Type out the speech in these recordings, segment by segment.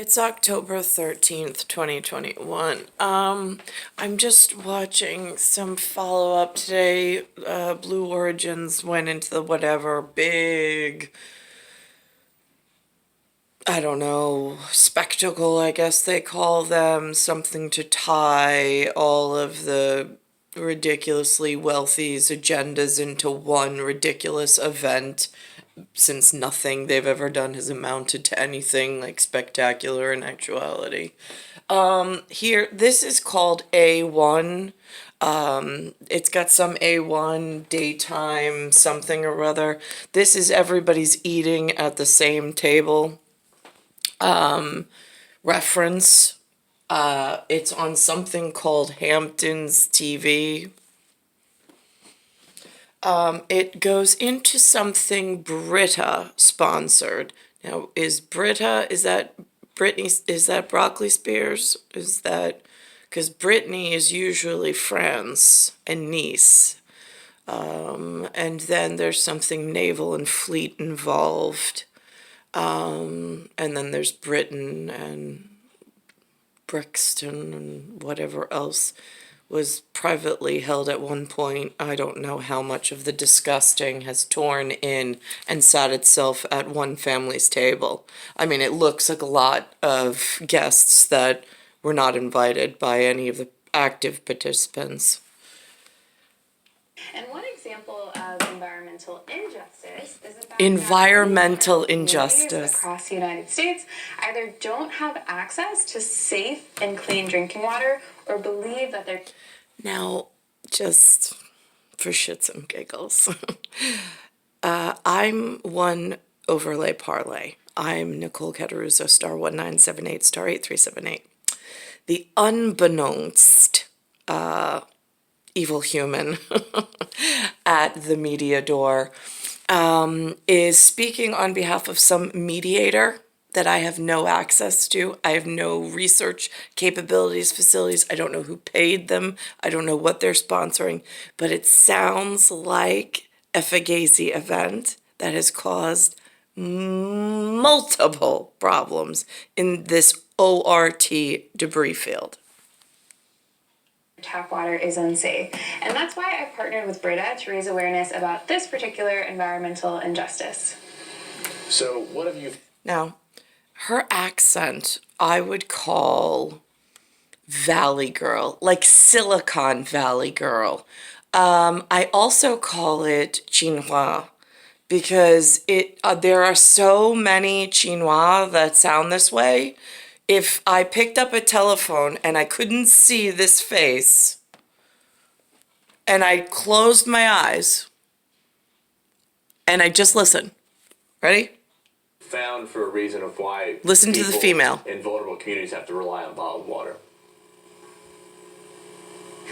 It's October 13th, 2021. I'm just watching some follow-up today. Blue Origins went into the whatever big, I don't know, spectacle, I guess they call them, something to tie all of the ridiculously wealthy's agendas into one ridiculous event, since nothing they've ever done has amounted to anything like spectacular in actuality. Here, this is called A-1. It's got some A-1 daytime something or other. This is everybody's eating at the same table. Reference. It's on something called Hampton's TV. It goes into something BRITA sponsored. Now, is BRITA, is that Britney, is that Broccoli Spears? Is that, because Britney is usually France and Nice. And then there's something naval and fleet involved. And then there's Britain and Brixton and whatever else was privately held at one point. I don't know how much of the disgusting has torn in and sat itself at one family's table. I mean, it looks like a lot of guests that were not invited by any of the active participants. And one example of environmental injustice is the fact environmental that injustice across the United States either don't have access to safe and clean drinking water or believe that they're... Now, just for shits and giggles, I'm one overlay parlay. I'm Nicole Cataruzzo, star 1978, star 8378. The unbeknownst evil human at the media door is speaking on behalf of some mediator that I have no access to. I have no research capabilities, facilities. I don't know who paid them. I don't know what they're sponsoring, but it sounds like a Fugazi event that has caused multiple problems in this ORT debris field. Tap water is unsafe. And that's why I partnered with BRITA to raise awareness about this particular environmental injustice. So what have you... Now, her accent, I would call Valley Girl, like Silicon Valley Girl. I also call it Chinois because there are so many Chinois that sound this way. If I picked up a telephone and I couldn't see this face and I closed my eyes and I just listened. Ready? Found for a reason of why listen to the female in vulnerable communities have to rely on bottled water.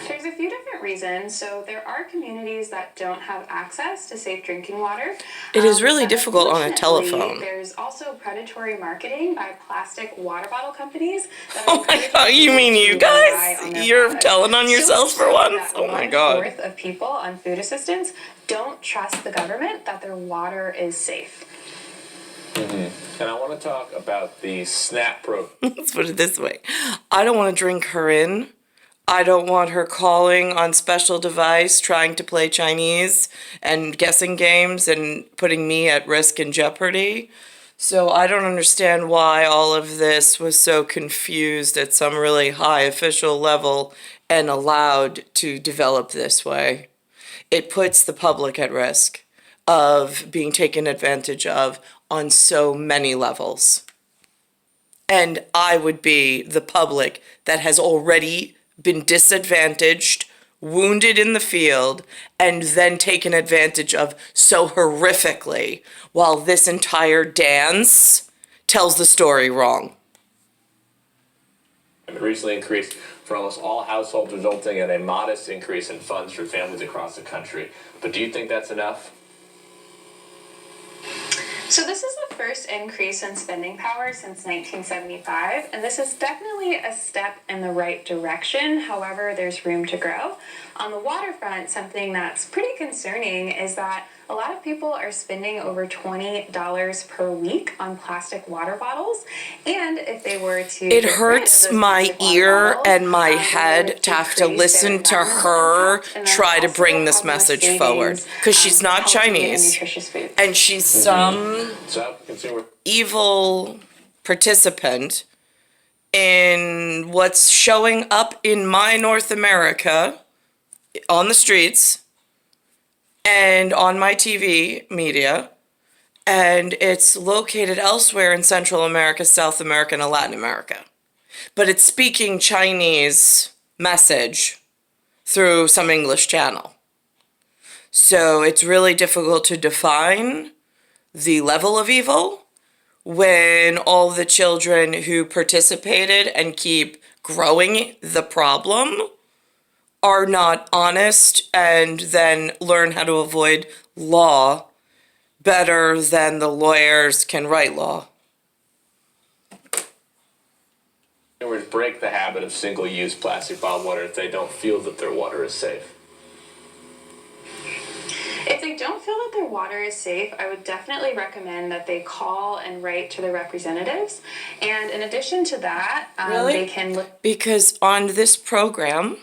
There's a few different reasons. So there are communities that don't have access to safe drinking water. It is really difficult on a telephone. There's also predatory marketing by plastic water bottle companies. Oh my God, you mean you guys? You're telling on yourselves for once? Oh my God. 1/4 of people on food assistance don't trust the government that their water is safe. Mm-hmm. And I want to talk about the SNAP program. Let's put it this way. I don't want to drink her in. I don't want her calling on special device, trying to play Chinese and guessing games and putting me at risk and jeopardy. So I don't understand why all of this was so confused at some really high official level and allowed to develop this way. It puts the public at risk of being taken advantage of on so many levels. And I would be the public that has already been disadvantaged, wounded in the field, and then taken advantage of so horrifically, while this entire dance tells the story wrong. It recently increased for almost all households, resulting in a modest increase in funds for families across the country. But do you think that's enough? So this is the first increase in spending power since 1975, and this is definitely a step in the right direction. However, there's room to grow. On the waterfront, something that's pretty concerning is that a lot of people are spending over $20 per week on plastic water bottles, and if they were to It get rid of hurts those my plastic water ear bottles, and my they would head to have to decrease listen their to environmental her impact, and then try to also bring this have more message savings, forward. Because she's not healthy and Chinese, nutritious foods. and she's some So, consumer. evil participant in what's showing up in my North America on the streets and on my TV media, and it's located elsewhere in Central America, South America, and Latin America. But it's speaking Chinese message through some English channel. So it's really difficult to define the level of evil when all the children who participated and keep growing the problem are not honest and then learn how to avoid law better than the lawyers can write law. Consumers break the habit of single-use plastic bottled water if they don't feel that their water is safe. If they don't feel that their water is safe, I would definitely recommend that they call and write to their representatives. And in addition to that, Really? they can look. Because on this program,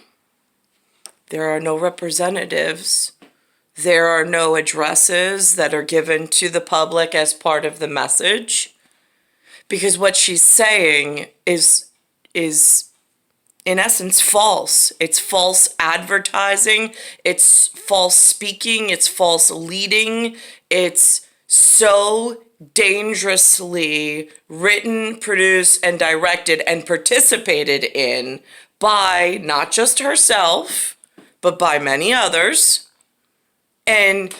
there are no representatives. There are no addresses that are given to the public as part of the message. Because what she's saying is in essence false. It's false advertising, it's false speaking, it's false leading. It's so dangerously written, produced, and directed and participated in by not just herself, but by many others. And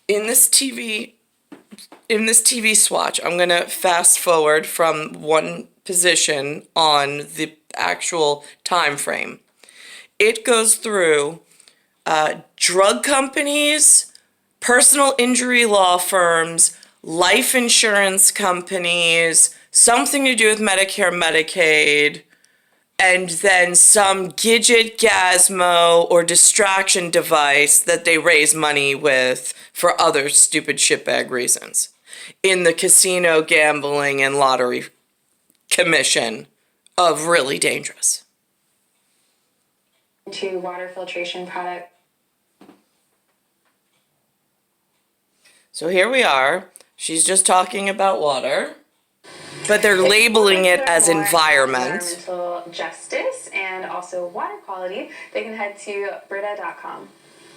in this TV swatch, I'm gonna fast forward from one position on the actual time frame. It goes through drug companies, personal injury law firms, life insurance companies, something to do with Medicare, Medicaid, and then some gidget, gazmo, or distraction device that they raise money with for other stupid shitbag reasons in the casino, gambling, and lottery commission of really dangerous. To water filtration product. So here we are. She's just talking about water, but they're labeling it as environment. Environmental justice and also water quality. They can head to BRITA.com.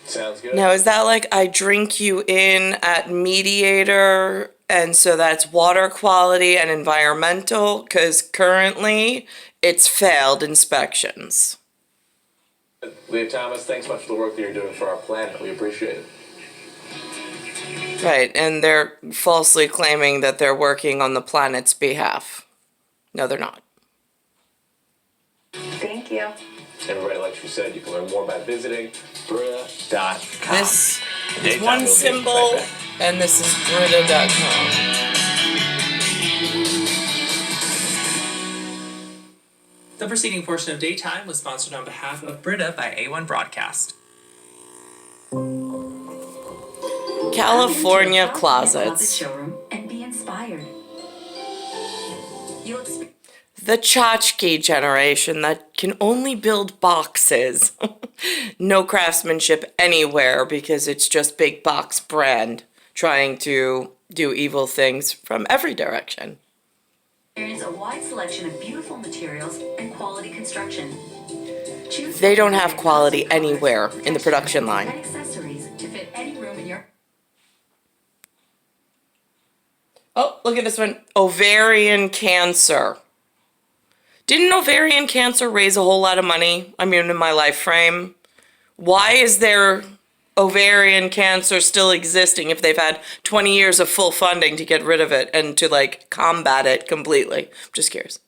Sounds good. Now, is that like I drink you in at mediator, and so that's water quality and environmental? Because currently it's failed inspections. Leah Thomas, thanks much for the work that you're doing for our planet. We appreciate it. Right, and they're falsely claiming that they're working on the planet's behalf. No, they're not. Thank you. Everybody, like she said, you can learn more by visiting BRITA.com. This is Daytime one will be symbol, right back. and this is BRITA.com. The preceding portion of Daytime was sponsored on behalf of BRITA by A-1 Broadcast. California Closet closets. showroom and be inspired. You'll experience The tchotchke generation that can only build boxes. No craftsmanship anywhere because it's just big box brand trying to do evil things from every direction. a wide selection of beautiful materials and quality construction. Choose They don't have quality custom colors, anywhere in the production line. and accessories to fit any room in your. Oh, look at this one. Ovarian cancer. Didn't ovarian cancer raise a whole lot of money? I mean, in my life frame. Why is there ovarian cancer still existing if they've had 20 years of full funding to get rid of it and to, like, combat it completely? I'm just curious.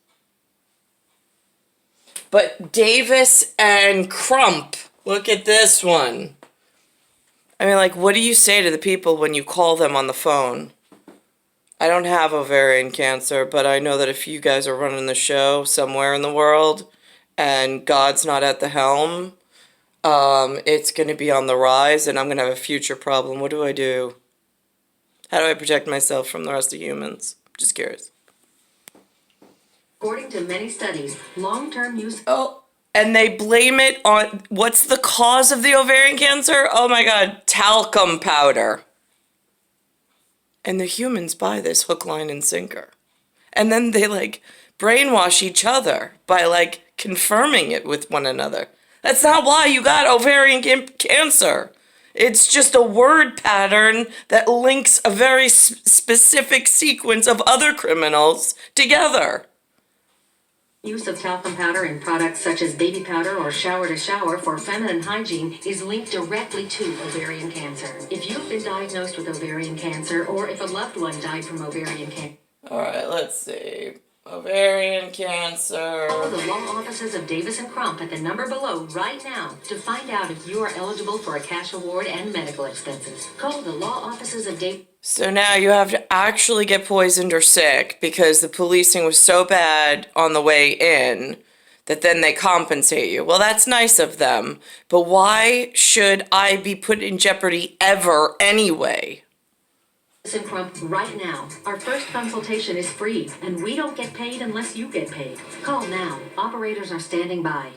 But Davis and Crump, look at this one. I mean, like, what do you say to the people when you call them on the phone? I don't have ovarian cancer, but I know that if you guys are running the show somewhere in the world and God's not at the helm, it's going to be on the rise and I'm going to have a future problem. What do I do? How do I protect myself from the rest of humans? Just curious. According to many studies, long-term use. Oh, and they blame it on, what's the cause of the ovarian cancer? Oh my God, talcum powder. And the humans buy this hook, line, and sinker. And then they like brainwash each other by like confirming it with one another. That's not why you got ovarian cancer. It's just a word pattern that links a very specific sequence of other criminals together. Use of talcum powder in products such as baby powder or shower to shower for feminine hygiene is linked directly to ovarian cancer. If you've been diagnosed with ovarian cancer or if a loved one died from ovarian cancer. All right, let's see. Ovarian cancer. Call the law offices of Davis and Crump at the number below right now to find out if you are eligible for a cash award and medical expenses. Call the law offices of Davis. So now you have to actually get poisoned or sick because the policing was so bad on the way in that then they compensate you. Well, that's nice of them, but why should I be put in jeopardy ever anyway? And Crump right now. Our first consultation is free, and we don't get paid unless you get paid. Call now. Operators are standing by.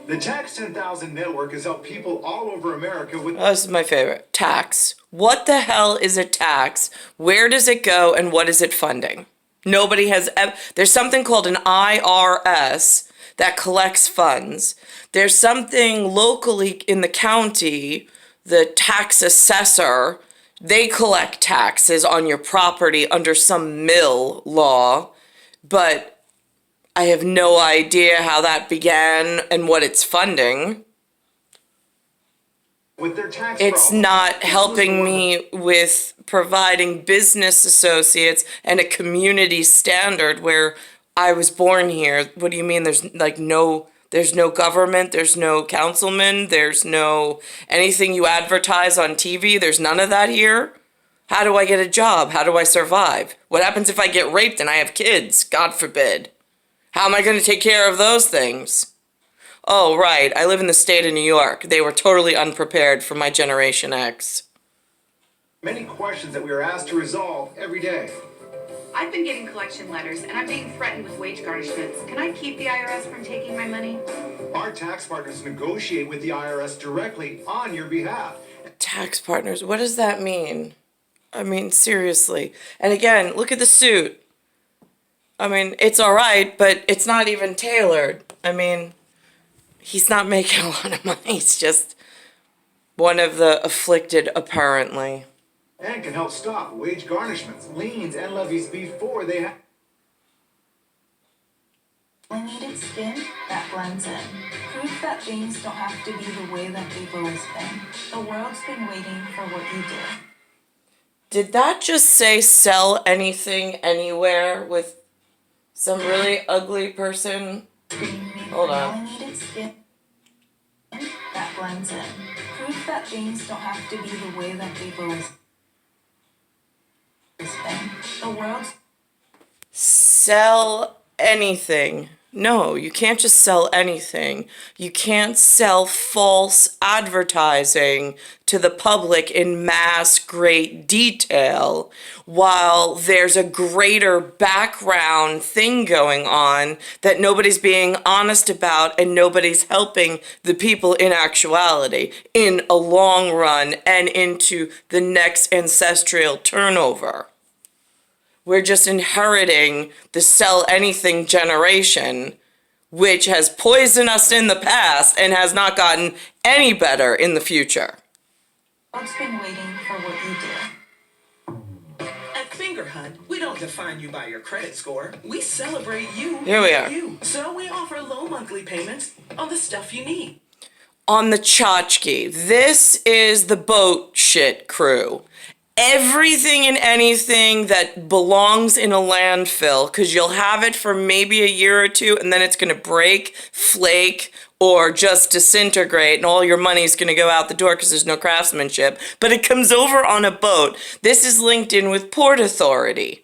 The Tax 10,000 network has helped people all over America with... Oh, this is my favorite. Tax. What the hell is a tax? Where does it go and what is it funding? Nobody has there's something called an IRS that collects funds. There's something locally in the county, the tax assessor, they collect taxes on your property under some mill law, but I have no idea how that began and what it's funding. with their tax It's problem. not helping me with providing business associates and a community standard where I was born here. What do you mean there's no government, there's no councilman, there's no anything you advertise on TV, there's none of that here? How do I get a job? How do I survive? What happens if I get raped and I have kids? God forbid. How am I going to take care of those things? Oh, right, I live in the state of New York. They were totally unprepared for my Generation X. Many questions that we are asked to resolve every day. I've been getting collection letters and I'm being threatened with wage garnishments. Can I keep the IRS from taking my money? Our tax partners negotiate with the IRS directly on your behalf. Tax partners, what does that mean? I mean, seriously. And again, look at the suit. I mean, it's all right, but it's not even tailored. I mean, he's not making a lot of money. He's just one of the afflicted, apparently. And can help stop wage garnishments, liens, and levies before they happen. Needed skin that blends in. Proof that things don't have to be the way that they've always been. The world's been waiting for what you do. Did that just say sell anything anywhere with some really ugly person? Hold on. Needed skin that blends in. Proof that things don't have to be the way that they've always been. The world's Sell anything. No, you can't just sell anything. You can't sell false advertising to the public in mass great detail while there's a greater background thing going on that nobody's being honest about and nobody's helping the people in actuality in a long run and into the next ancestral turnover. We're just inheriting the sell anything generation, which has poisoned us in the past and has not gotten any better in the future. been waiting for what you do. At Finger Hunt, we don't define you by your credit score. We celebrate you. Here we are. You. So we offer low monthly payments on the stuff you need. On the tchotchke. This is the boat shit crew. Everything and anything that belongs in a landfill, because you'll have it for maybe a year or two, and then it's going to break, flake, or just disintegrate and all your money's going to go out the door because there's no craftsmanship, but it comes over on a boat. This is linked in with Port Authority.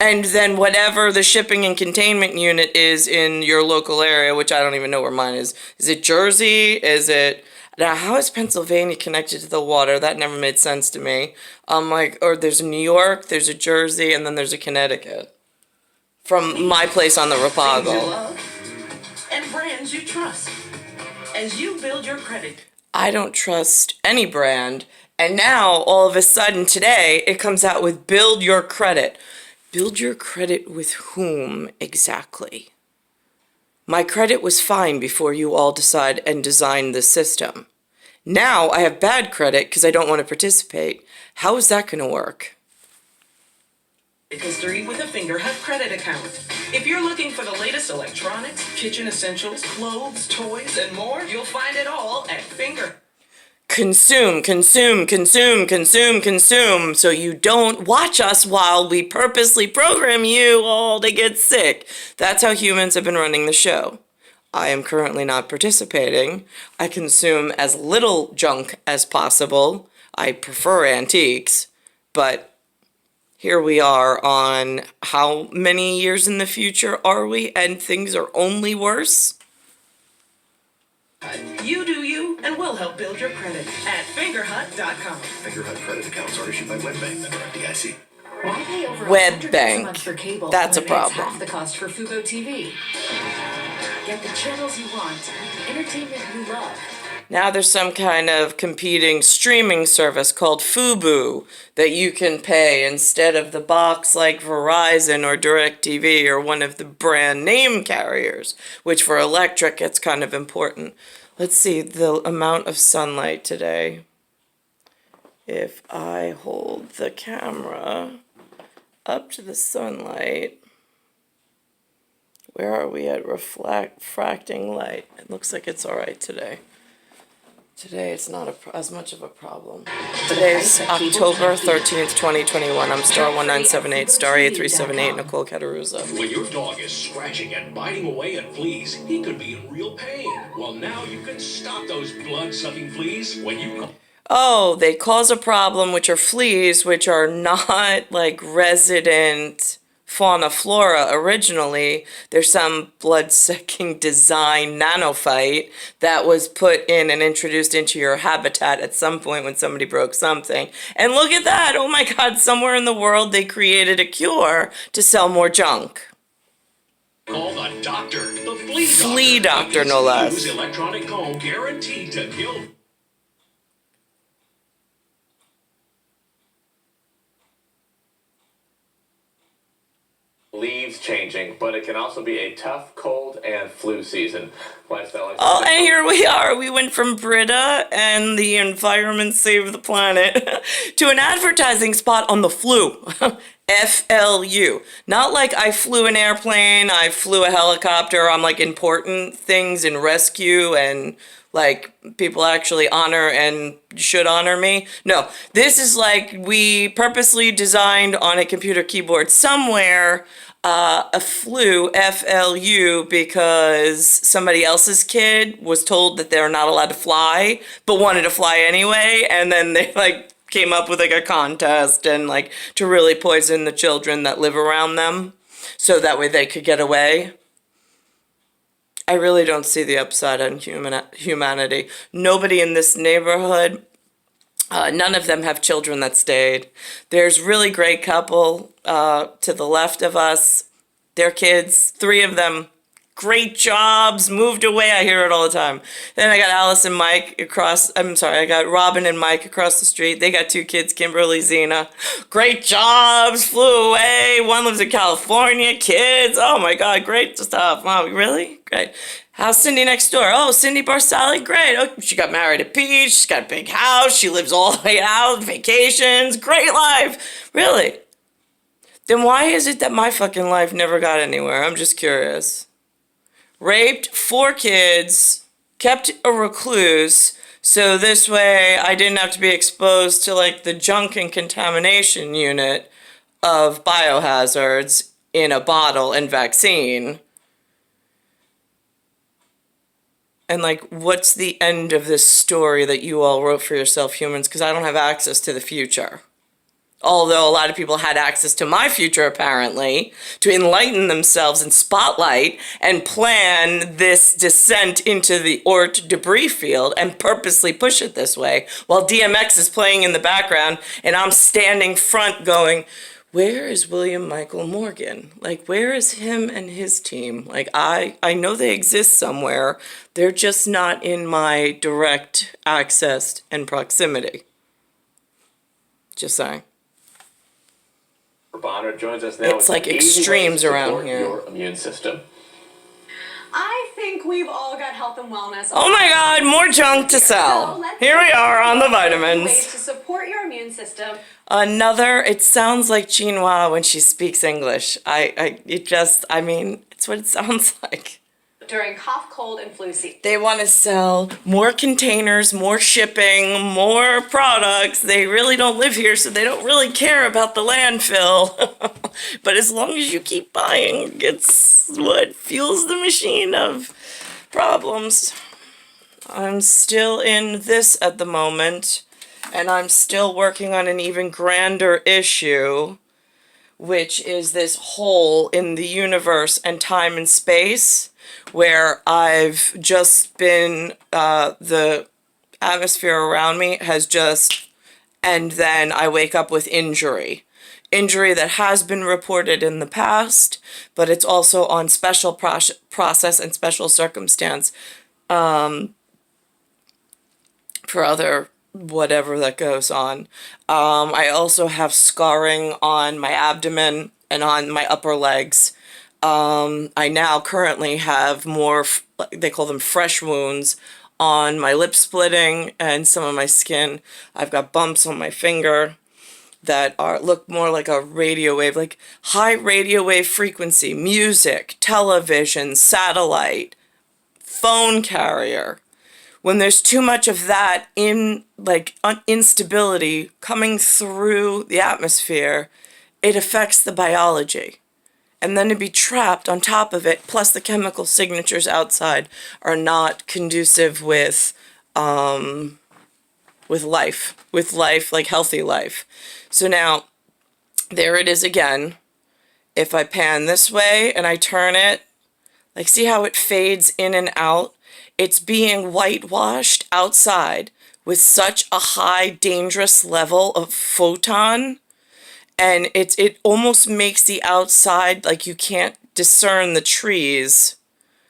And then whatever the shipping and containment unit is in your local area, which I don't even know where mine is. Is it Jersey? Is it... Now, how is Pennsylvania connected to the water? That never made sense to me. Or there's a New York, there's a Jersey, and then there's a Connecticut. From my place on the Things you Rapago. love and brands you trust. As you build your credit. I don't trust any brand. And now, all of a sudden, today, it comes out with Build Your Credit. Build your credit with whom exactly? My credit was fine before you all decide and designed the system. Now I have bad credit because I don't want to participate. How is that going to work? History with a Fingerhut credit account. If you're looking for the latest electronics, kitchen essentials, clothes, toys, and more, you'll find it all at Finger. Consume, consume, consume, consume, consume, so you don't watch us while we purposely program you all to get sick. That's how humans have been running the show. I am currently not participating. I consume as little junk as possible. I prefer antiques, but here we are on how many years in the future are we, and things are only worse? You do you, and we'll help build your credit at fingerhut.com. Fingerhut credit accounts are issued by WebBank member FDIC. Why pay over Web $100 bank. a month for cable That's when a it's problem. half the cost for Fubo TV? Get the channels you want, entertainment you love. Now there's some kind of competing streaming service called Fubo that you can pay instead of the box like Verizon or DirecTV or one of the brand name carriers, which for electric it's kind of important. Let's see the amount of sunlight today. If I hold the camera up to the sunlight, where are we at refracting light? It looks like it's all right today. Today it's not as much of a problem. Today's October 13th, 2021. I'm star 1978, star 8378, Nicole Cataruzza. When your dog is scratching and biting away at fleas, he could be in real pain. Well, now you can stop those blood-sucking fleas when you... Oh, they cause a problem, which are fleas, which are not like resident fauna flora originally. There's some blood-sucking design nanophyte that was put in and introduced into your habitat at some point when somebody broke something. And look at that! Oh my God, somewhere in the world they created a cure to sell more junk. Call the doctor, the Flea doctor, no less. Use electronic comb guaranteed to kill... Leaves changing, but it can also be a tough cold and flu season. Lifestyle. Oh, and here we are. We went from BRITA and the environment save the planet to an advertising spot on the flu. FLU. Not like I flew an airplane, I flew a helicopter. I'm like important things in rescue and like people actually honor and should honor me. No, this is like we purposely designed on a computer keyboard somewhere a flu, FLU, because somebody else's kid was told that they're not allowed to fly, but wanted to fly anyway, and then they like came up with like a contest and like to really poison the children that live around them so that way they could get away. I really don't see the upside on humanity. Nobody in this neighborhood, none of them have children that stayed. There's really great couple to the left of us. Their kids, 3 of them, great jobs, moved away. I hear it all the time. Then I got Alice and Mike I got Robin and Mike across the street. They got 2 kids, Kimberly, Zena. Great jobs, flew away. One lives in California, kids. Oh my God, great stuff. Wow, really? Great. How's Cindy next door? Oh, Cindy Barsali, great. Oh, she got married at Peach. She's got a big house. She lives all the way out, vacations, great life. Really? Then why is it that my fucking life never got anywhere? I'm just curious. Raped 4 kids, kept a recluse, so this way I didn't have to be exposed to like the junk and contamination unit of biohazards in a bottle and vaccine. And like, what's the end of this story that you all wrote for yourself, humans? Because I don't have access to the future. Although a lot of people had access to my future, apparently, to enlighten themselves and spotlight and plan this descent into the Oort debris field and purposely push it this way, while DMX is playing in the background and I'm standing front going, where is William Michael Morgan? Like, where is him and his team? Like, I know they exist somewhere. They're just not in my direct access and proximity. Just saying. Bonner joins us now. It's like extremes around here. Your immune system. I think we've all got health and wellness. Oh my God, more junk to sell. Here we are on the vitamins. Ways to support your immune system. Another, it sounds like Chinois when she speaks English. I mean, it's what it sounds like. During cough, cold, and flu season. They want to sell more containers, more shipping, more products. They really don't live here, so they don't really care about the landfill. But as long as you keep buying, it's what fuels the machine of problems. I'm still in this at the moment, and I'm still working on an even grander issue, which is this hole in the universe and time and space, where I've just been, the atmosphere around me has just, and then I wake up with injury. Injury that has been reported in the past, but it's also on special process and special circumstance for other whatever that goes on. I also have scarring on my abdomen and on my upper legs. I now currently have more, they call them fresh wounds, on my lip splitting and some of my skin. I've got bumps on my finger that look more like a radio wave, like high radio wave frequency, music, television, satellite, phone carrier. When there's too much of that instability coming through the atmosphere, it affects the biology. And then to be trapped on top of it, plus the chemical signatures outside, are not conducive with life, like healthy life. So now, there it is again. If I pan this way and I turn it, like see how it fades in and out? It's being whitewashed outside with such a high dangerous level of photon. And it almost makes the outside like you can't discern the trees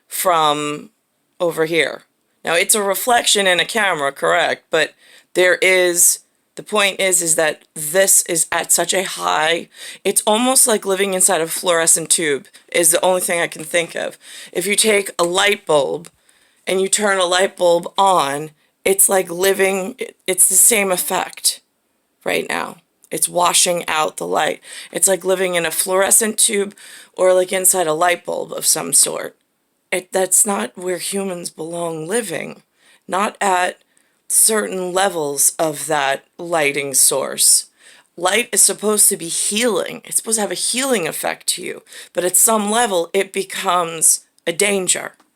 from over here. Now, it's a reflection in a camera, correct? But the point is that this is at such a high, it's almost like living inside a fluorescent tube is the only thing I can think of. If you take a light bulb and you turn a light bulb on, it's like it's the same effect right now. It's washing out the light. It's like living in a fluorescent tube or like inside a light bulb of some sort. That's not where humans belong living. Not at certain levels of that lighting source. Light is supposed to be healing. It's supposed to have a healing effect to you. But at some level, it becomes a danger.